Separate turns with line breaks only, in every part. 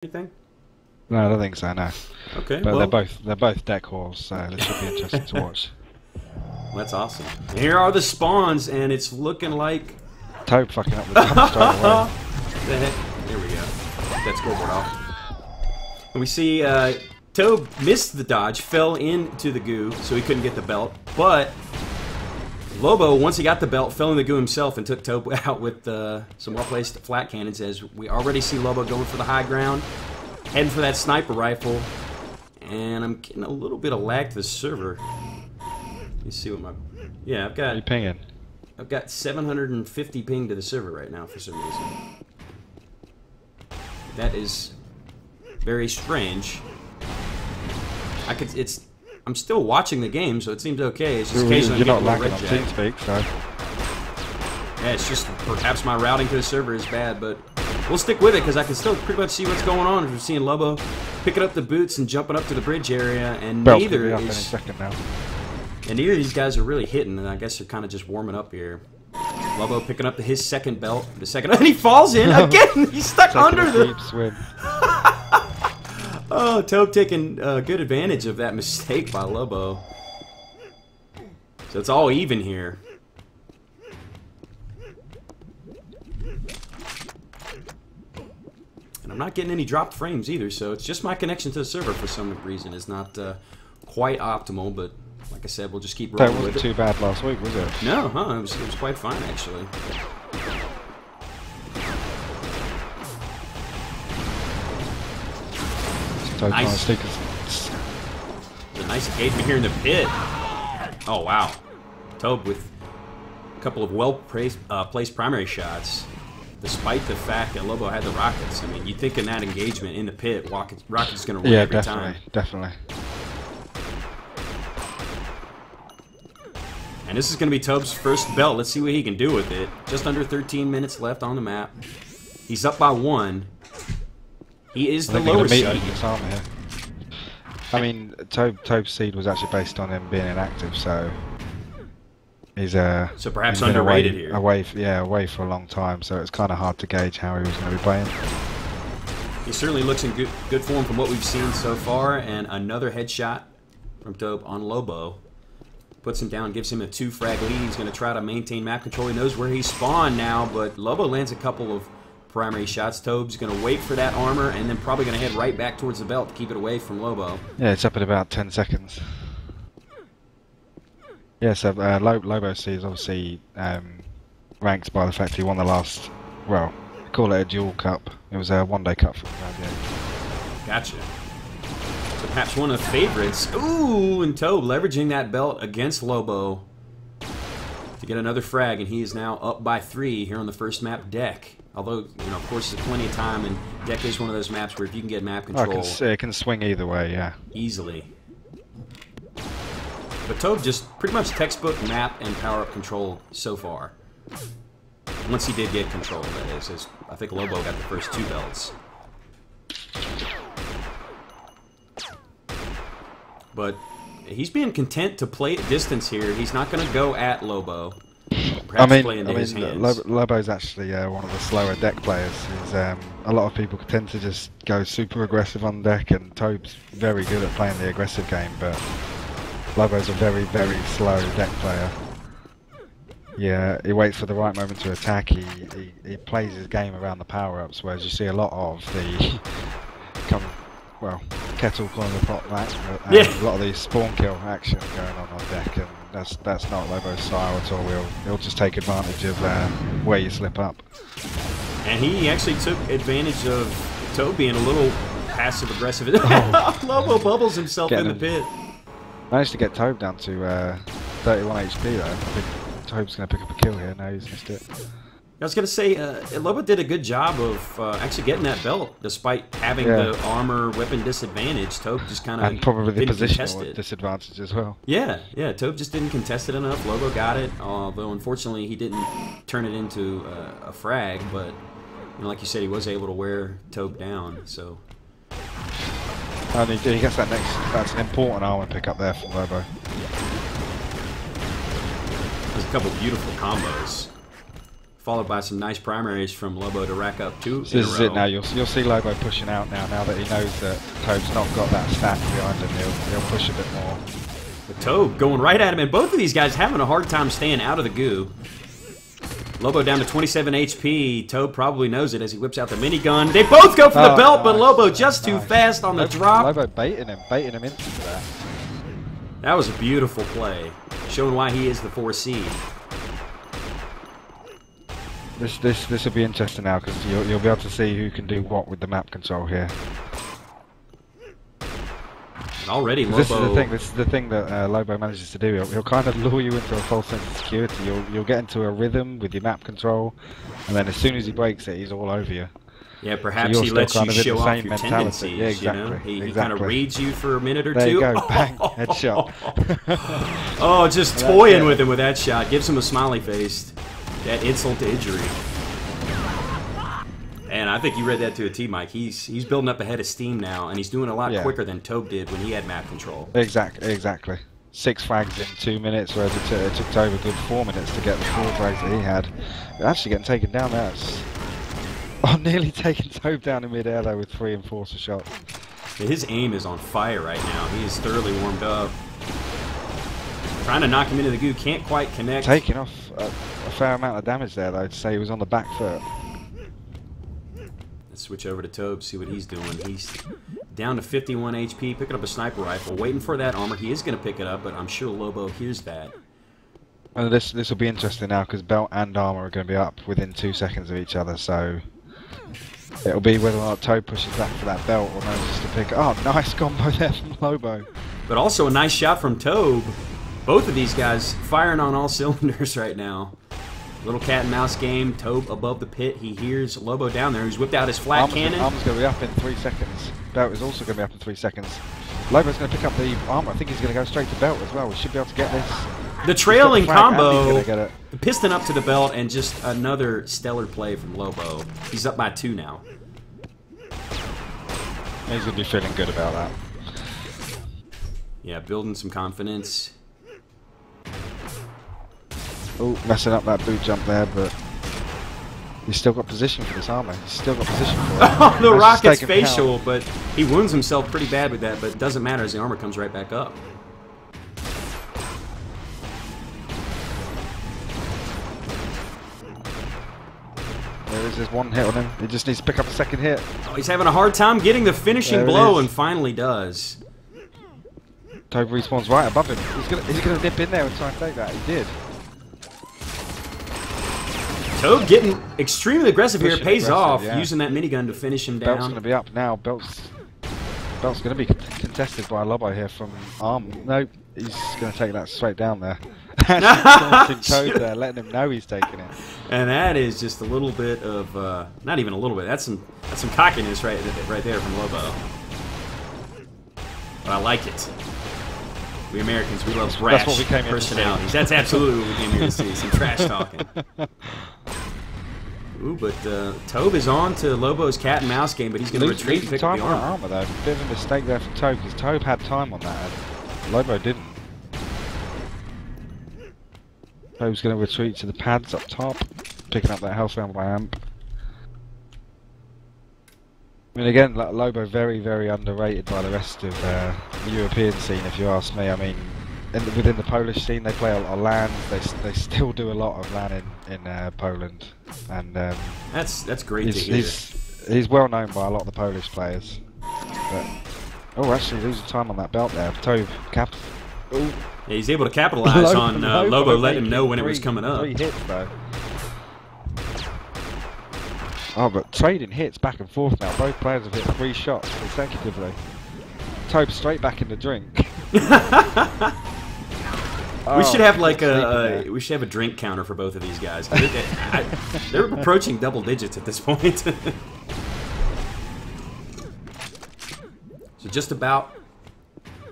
Anything?
No, I don't think so. No,
Okay,
but
well,
they're both deck whores, so this should be interesting to watch.
that's awesome. And here are the spawns, and it's looking like...
Tobe fucking up the jump straight away.
The heck? There we go. That scoreboard off. And we see Tobe missed the dodge, fell into the goo, so he couldn't get the belt. But Lobo, once he got the belt, fell in the goo himself and took Tobe out with some well-placed flat cannons, as we already see Lobo going for the high ground, heading for that sniper rifle. And I'm getting a little bit of lag to the server. Let me see what my... Yeah,
What are you pinging?
I've got 750 ping to the server right now for some reason. That is very strange. I'm still watching the game, so it seems okay. It's just occasionally
You're not
getting a
lagging
red
on
jack.
TeamSpeak, so
Yeah, it's just perhaps my routing to the server is bad, but we'll stick with it because I can still pretty much see what's going on. We're seeing Lobo picking up the boots and jumping up to the bridge area, and
Belt's
neither
gonna be up any
is...
second now.
And neither of these guys are really hitting, and I guess they're kind of just warming up here. Lobo picking up his second belt, and he falls in again. He's stuck under the...
Deep swim.
Oh, Tobe taking good advantage of that mistake by Lobo. So it's all even here. And I'm not getting any dropped frames either, so it's just my connection to the server for some reason is not quite optimal, but like I said, we'll just keep rolling
That
with
wasn't
it.
too bad last week, was it?
No, huh? It was quite fine, actually.
Tobe trying to
Nice.
stick us.
A nice engagement here in the pit. Oh, wow. Tobe with a couple of well-placed primary shots, despite the fact that Lobo had the rockets. I mean, you'd think in that engagement in the pit, Rocket's going to win
Yeah,
every
definitely,
time.
definitely.
And this is going to be Tobe's first belt. Let's see what he can do with it. Just under 13 minutes left on the map. He's up by 1. He is
I
the
think we're
lower
gonna meet
seed.
over this arm here. I mean, Tobe's seed was actually based on him being inactive, so he's
So perhaps
he's been
underrated here.
away for a long time. So it's kind of hard to gauge how he was going to be playing.
He certainly looks in good form from what we've seen so far. And another headshot from Tobe on Lobo. Puts him down, gives him a 2-frag lead. He's going to try to maintain map control. He knows where he spawned now, but Lobo lands a couple of primary shots. Tobe's going to wait for that armor and then probably going to head right back towards the belt to keep it away from Lobo.
Yeah, it's up at about 10 seconds. Yeah, so Lobo C is obviously ranked by the fact he won the last, well, call it a dual cup. It was a one-day cup for him.
Gotcha. So perhaps one of the favorites. Ooh, and Tobe leveraging that belt against Lobo to get another frag, and he is now up by 3 here on the first map, Deck. Although, you know, of course, there's plenty of time, and Deck is one of those maps where if you can get map control
It can swing either way, yeah.
easily. But Tobe just pretty much textbook map and power-up control so far. Once he did get control, that is. As I think Lobo got the first 2 belts. But he's being content to play at distance here. He's not going to go at Lobo. Perhaps play into his hands.
Lobo's actually one of the slower deck players. A lot of people tend to just go super aggressive on deck, and Tobe's very good at playing the aggressive game, but Lobo's a very, very slow deck player. Yeah, he waits for the right moment to attack. He plays his game around the power-ups, whereas you see a lot of the kettle calling the pot match, a lot of the spawn kill action going on deck, and that's not Lobo's style at all. He'll just take advantage of where you slip up.
And he actually took advantage of Tobe being a little passive-aggressive. Lobo bubbles himself in the pit.
Managed to get Tobe down to 31 HP though. I think Tobe's going to pick up a kill here. No, he's missed it.
I was going to say, Lobo did a good job of actually getting that belt, despite having the armor weapon disadvantage. Tobe just kind of
and probably the
didn't contest
positional
it.
disadvantage as well.
Yeah, Tobe just didn't contest it enough. Lobo got it, although unfortunately he didn't turn it into a frag. But you know, like you said, he was able to wear Tobe down. So.
And he gets that next. That's an important armor pick up there from Lobo.
There's a couple beautiful combos. followed by some nice primaries from Lobo to rack up 2
So this is it now. You'll see Lobo pushing out now that he knows that Tobe's not got that stack behind him. He'll push a bit more.
But Tobe going right at him, and both of these guys having a hard time staying out of the goo. Lobo down to 27 HP. Tobe probably knows it as he whips out the minigun. They both go for the belt, but Lobo just too fast on the drop.
Lobo baiting him into that.
That was a beautiful play, showing why he is the 4 seed.
This will be interesting now because you'll be able to see who can do what with the map control here.
And already Lobo.
This is the thing that Lobo manages to do. He'll kind of lure you into a false sense of security. You'll get into a rhythm with your map control, and then as soon as he breaks it, he's all over you.
Yeah, perhaps he lets you show off your tendencies.
Yeah, exactly.
You know? He kind of reads you for a minute or two.
There you go, bang, headshot.
Oh, just toying with him with that shot. Gives him a smiley face. That insult to injury. And I think you read that to a T, Mike. He's building up a head of steam now, and he's doing a lot quicker than Tobe did when he had map control.
Exactly. 6 frags in 2 minutes, whereas it took Tobe a good 4 minutes to get the 4 frags that he had. They're actually getting taken down there. Nearly taking Tobe down in mid-air though with 3 enforcer shots.
His aim is on fire right now. He is thoroughly warmed up. Trying to knock him into the goo, can't quite connect.
Taking off a fair amount of damage there though, to say he was on the back foot.
Let's switch over to Tobe, see what he's doing. He's down to 51 HP, picking up a sniper rifle, waiting for that armor. He is going to pick it up, but I'm sure Lobo hears that.
And this will be interesting now because belt and armor are going to be up within 2 seconds of each other, so it'll be whether or not Tobe pushes back for that belt or manages to pick it. Oh, nice combo there from Lobo.
But also a nice shot from Tobe. Both of these guys firing on all cylinders right now. Little cat and mouse game. Tobe above the pit. He hears Lobo down there. He's whipped out his flat cannon.
Armor's going to be up in 3 seconds. Belt is also going to be up in 3 seconds. Lobo's going to pick up the armor. I think he's going to go straight to belt as well. We should be able to get this.
The trailing combo. The piston up to the belt and just another stellar play from Lobo. He's up by 2 now.
He's going to be feeling good about that.
Yeah, building some confidence.
Oh, messing up that boot jump there, but he's still got position for this armor. He's still got position for it.
Oh, the rocket's facial, but he wounds himself pretty bad with that, but it doesn't matter as the armor comes right back up.
There is this one hit on him. He just needs to pick up a second hit.
Oh, he's having a hard time getting the finishing blow, and finally does.
Tobe respawns right above him. Is he gonna dip in there and try and take that? He did.
Tobe getting extremely aggressive here, pays off, using that minigun to finish him down.
Belt's going to be up now. Belt's going to be contested by Lobo here from arm. No, he's going to take that straight down there. Tobe there, letting him know he's taking it.
And that is just a little bit of, not even a little bit. That's some cockiness right there from Lobo. But I like it. We Americans, we love brash personalities. That's absolutely what we came here to see. Some trash talking. Ooh, but Tobe is on to Lobo's cat and mouse game, but he's going to retreat and pick up the armor.
Though. Bit of a mistake there from Tobe, because Tobe had time on that, and Lobo didn't. Tobe's going to retreat to the pads up top, picking up that health round by amp. I mean, again, Lobo very, very underrated by the rest of the European scene, if you ask me. I mean, within the Polish scene, they play a lot of LAN. They still do a lot of LAN in Poland, and
that's great to hear.
He's well known by a lot of the Polish players. But, oh, actually, losing time on that belt there. Tobe
yeah, he's able to capitalize on Lobo letting him know when it was coming up.
3 hits though. Oh, but trading hits back and forth now. Both players have hit 3 shots consecutively. Tobe straight back in the drink.
We should have like we should have a drink counter for both of these guys. They're approaching double digits at this point. So just about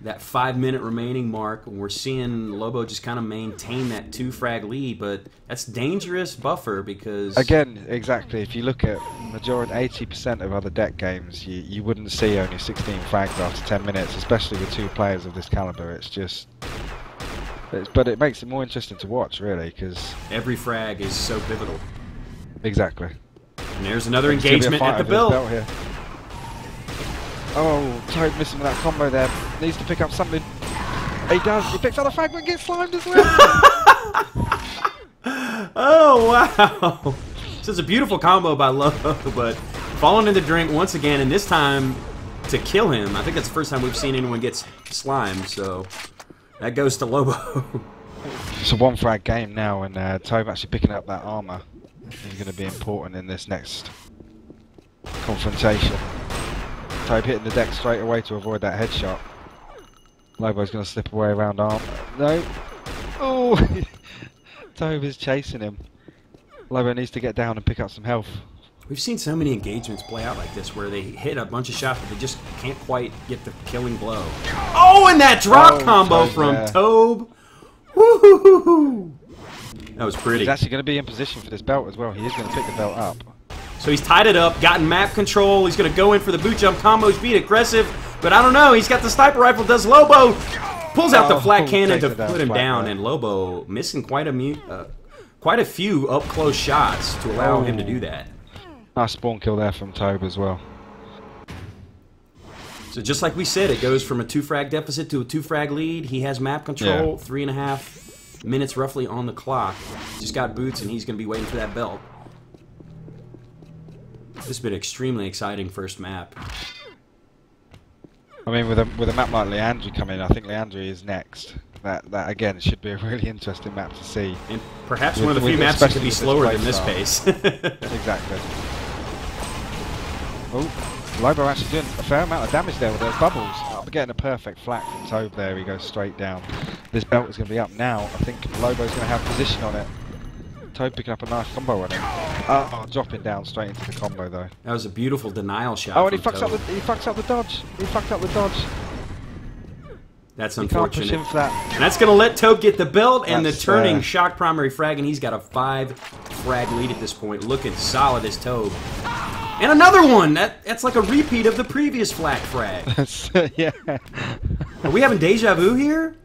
that 5-minute remaining mark, and we're seeing Lobo just kind of maintain that 2-frag lead, but that's dangerous buffer because...
Again, exactly, if you look at majority 80% of other deck games, you wouldn't see only 16 frags after 10 minutes, especially with 2 players of this caliber. It's just... but it makes it more interesting to watch, really, because...
Every frag is so pivotal.
Exactly.
And there's another engagement at the belt.
Here. Oh, Tobe missing with that combo there. Needs to pick up something. He does. He picks up the fragment, gets slimed as well.
Oh, wow. So it's a beautiful combo by Lobo, but falling in the drink once again, and this time to kill him. I think that's the first time we've seen anyone get slimed, so that goes to Lobo.
It's a one frag game now, and Tobe actually picking up that armor is going to be important in this next confrontation. Tobe hitting the deck straight away to avoid that headshot. Lobo's going to slip away around armor. No. Oh! Tobe is chasing him. Lobo needs to get down and pick up some health.
We've seen so many engagements play out like this where they hit a bunch of shots but they just can't quite get the killing blow. Oh, and that drop combo from Tobe! Woo-hoo-hoo-hoo! That was pretty.
He's actually going to be in position for this belt as well. He is going to pick the belt up.
So he's tied it up, gotten map control. He's going to go in for the boot jump combo. He's being aggressive, but I don't know. He's got the sniper rifle. Does Lobo? Pulls out the flat cannon to put him down, and Lobo missing quite a few up-close shots to allow him to do that.
Nice spawn kill there from Tobe as well.
So just like we said, it goes from a 2-frag deficit to a 2-frag lead. He has map control, 3.5 minutes roughly on the clock. Just got boots, and he's going to be waiting for that belt. This has been an extremely exciting first map.
I mean, with a map like Leandri coming, I think Leandri is next. That again should be a really interesting map to see.
And perhaps one of the few maps that could be slower than this pace.
Exactly. Oh, Lobo actually doing a fair amount of damage there with those bubbles. Oh, getting a perfect flak from Tobe there. He goes straight down. This belt is going to be up now. I think Lobo's going to have position on it. Tobe picking up a nice combo on him. Oh, dropping down straight into the combo though.
That was a beautiful denial shot.
Oh, and he fucks up the dodge. He fucked up the dodge.
That's unfortunate.
You can't push him for that.
And that's going to let Tobe get the belt and the turning shock primary frag, and he's got a 5-frag lead at this point. Looking solid as Tobe. And another one! That's like a repeat of the previous flat frag.
Yeah.
Are we having deja vu here?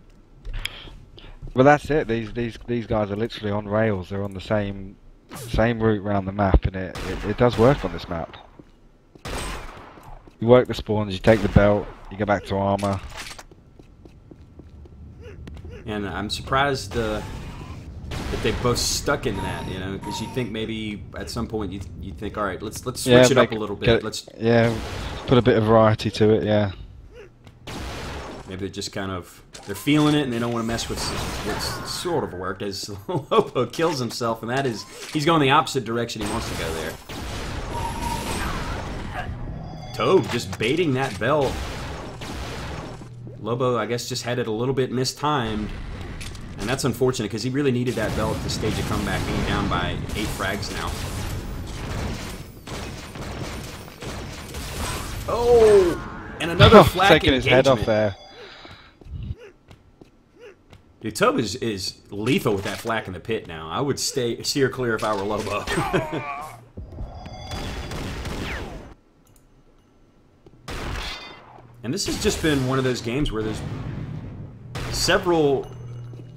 Well, that's it. These guys are literally on rails. They're on the same route around the map, and it does work on this map. You work the spawns, you take the belt, you go back to armor.
And I'm surprised that they both stuck in that, you know, because you think maybe at some point you think, all right, let's switch it up a little bit.
Put a bit of variety to it. Yeah.
Maybe they're just they're feeling it and they don't want to mess with what's sort of worked as Lobo kills himself, and that is he's going the opposite direction he wants to go there. Tobe just baiting that belt. Lobo, I guess, just had it a little bit mistimed. And that's unfortunate because he really needed that belt to stage a comeback, being down by 8 frags now. Oh! And another flak
taking his head off there.
Dude, Tobe is lethal with that flak in the pit now. I would steer clear if I were Lobo. And this has just been one of those games where there's several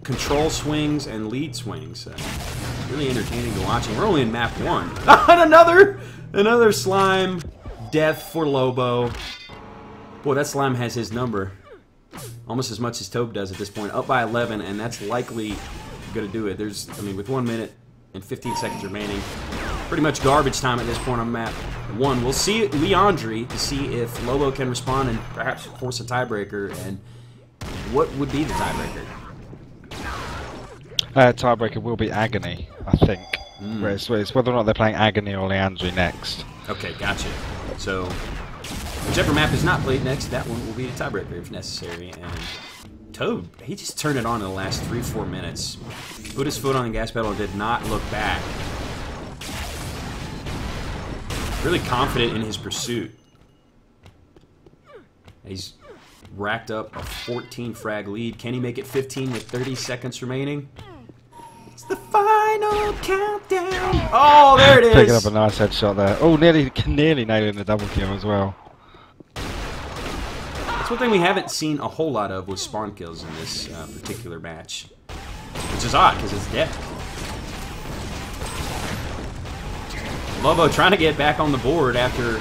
control swings and lead swings. It's really entertaining to watch. And we're only in map 1. And another slime death for Lobo. Boy, that slime has his number. Almost as much as Tobe does at this point. Up by 11, and that's likely going to do it. I mean, with 1 minute and 15 seconds remaining, pretty much garbage time at this point on map 1. We'll see Leandri to see if Lobo can respond and perhaps force a tiebreaker. And what would be the tiebreaker?
Tiebreaker will be Agony, I think. It's whether or not they're playing Agony or Leandri next.
Okay, gotcha. So, whichever map is not played next, that one will be a tiebreaker if necessary. And Tobe, he just turned it on in the last 3-4 minutes. Put his foot on the gas pedal and did not look back. Really confident in his pursuit. He's racked up a 14 frag lead. Can he make it 15 with 30 seconds remaining? It's the final countdown. Oh, there it is.
Picking up a nice headshot there. Oh, nearly nailing the double kill as well.
That's one thing we haven't seen a whole lot of with spawn kills in this particular match. Which is odd, because it's death. Lobo trying to get back on the board after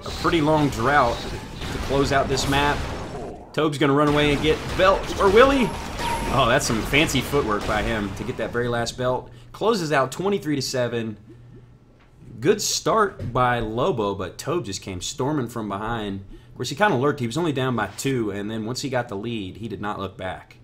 a pretty long drought to close out this map. Tobe's going to run away and get belt. Or will he? Oh, that's some fancy footwork by him to get that very last belt. Closes out 23-7. Good start by Lobo, but Tobe just came storming from behind. Of course, he kind of lurked. He was only down by 2, and then once he got the lead, he did not look back.